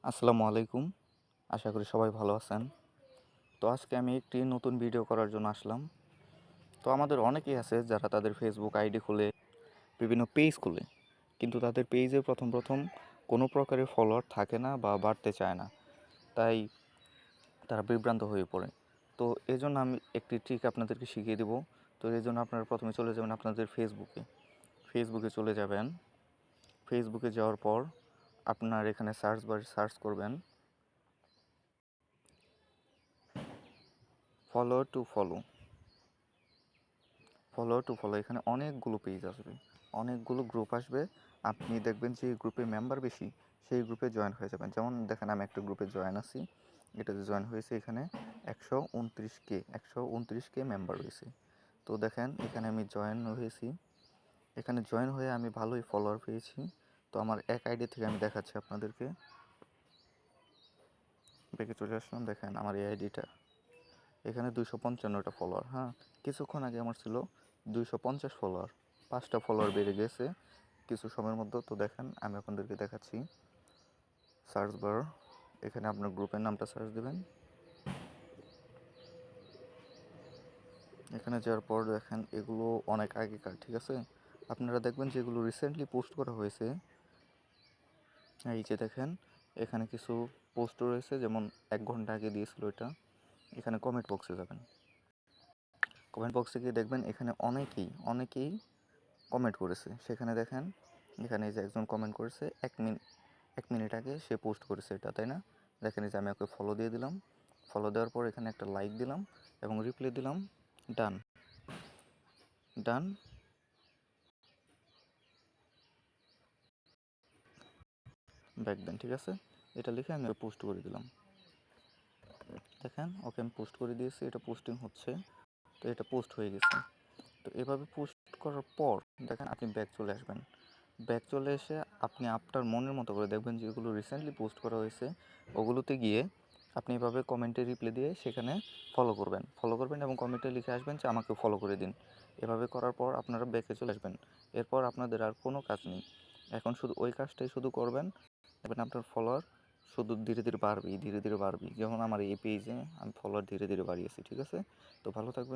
আসসালামু আলাইকুম। আশা করি সবাই ভালো আছেন। তো আজকে আমি একটি নতুন ভিডিও করার জন্য আসলাম। তো আমাদের অনেকেই আছে যারা তাদের ফেসবুক আইডি খুলে, বিভিন্ন পেজ খুলে, কিন্তু তাদের পেজে প্রথম কোনো প্রকারের ফলোয়ার থাকে না বা বাড়তে চায় না। তাই তারা বিভ্রান্ত হয়ে পড়ে। তো এজন্য আমি একটি ট্রিক আপনাদেরকে শিখিয়ে দেব। তো এজন্য আপনারা প্রথমে চলে যাবেন আপনাদের ফেসবুকে চলে যাবেন। ফেসবুকে যাওয়ার পর আপনার এখানে সার্চ বারে সার্চ করবেন ফলো টু ফলো। এখানে অনেকগুলো পেজ আসবে, অনেকগুলো গ্রুপ আসবে। আপনি দেখবেন যে গ্রুপে মেম্বার বেশি, সেই গ্রুপে জয়েন হয়ে যাবেন। যেমন দেখেন আমি একটা গ্রুপে জয়েন আছি, এটাতে জয়েন হয়েছে, এখানে 129কে মেম্বার রয়েছে। তো দেখেন এখানে আমি জয়েন হয়েছি, এখানে জয়েন হয়ে আমি ভালোই ফলোয়ার পেয়েছি। তো আমার এক আইডি থেকে আমি দেখাচ্ছি আপনাদেরকে, ব্যাকে চলে আসলাম। দেখেন আমার এই আইডিটা, এখানে 255টা ফলোয়ার। হ্যাঁ, কিছুক্ষণ আগে আমার ছিল 250 ফলোয়ার, 5টা ফলোয়ার বেড়ে গেছে কিছু সময়ের মধ্যে। তো দেখেন আমি আপনাদেরকে দেখাচ্ছি। সার্চ বার, এখানে আপনার গ্রুপের নামটা সার্চ দেবেন। এখানে যাওয়ার পর দেখেন এগুলো অনেক আগেকার, ঠিক আছে। আপনারা দেখবেন যে এগুলো রিসেন্টলি পোস্ট করা হয়েছে। এই যে দেখেন এখানে কিছু পোস্ট রয়েছে, যেমন 1 ঘন্টা আগে দিয়েছিল এটা। এখানে কমেন্ট বক্সে যাবেন, কমেন্ট বক্সে গিয়ে দেখবেন এখানে অনেকেই কমেন্ট করেছে। সেখানে দেখেন এখানে এই যে একজন কমেন্ট করেছে 1 মিনিট আগে সে পোস্ট করেছে এটা, তাই না। দেখেন এই যে আমি ওকে ফলো দিয়ে দিলাম, ফলো দেওয়ার পর এখানে একটা লাইক দিলাম এবং রিপ্লাই দিলাম ডান। ডান, ব্যাক দেন, ঠিক আছে। এটা লিখে আমি পোস্ট করে দিলাম। দেখেন ওকে আমি পোস্ট করে দিয়েছি, এটা পোস্টিং হচ্ছে। তো এটা পোস্ট হয়ে গেছে। তো এভাবে পোস্ট করার পর দেখেন আপনি ব্যাক চলে আসবেন। ব্যাক চলে এসে আপনি আপনার মনের মতো করে দেখবেন যেগুলো রিসেন্টলি পোস্ট করা হয়েছে ওগুলোতে গিয়ে আপনি এভাবে কমেন্টে রিপ্লাই দিয়ে সেখানে ফলো করবেন এবং কমেন্টে লিখে আসবেন যে আমাকে ফলো করে দিন। এভাবে করার পর আপনারা ব্যাকে চলে আসবেন। এরপর আপনাদের আর কোনো কাজ নেই, এখন শুধু ওই কাজটাই শুধু করবেন। দেখবেন আপনার ফলোয়ার শুধু ধীরে ধীরে বাড়বেই। যেমন আমার এই পেজে আমি ফলোয়ার ধীরে ধীরে বাড়িয়েছি, ঠিক আছে। তো ভালো থাকবেন।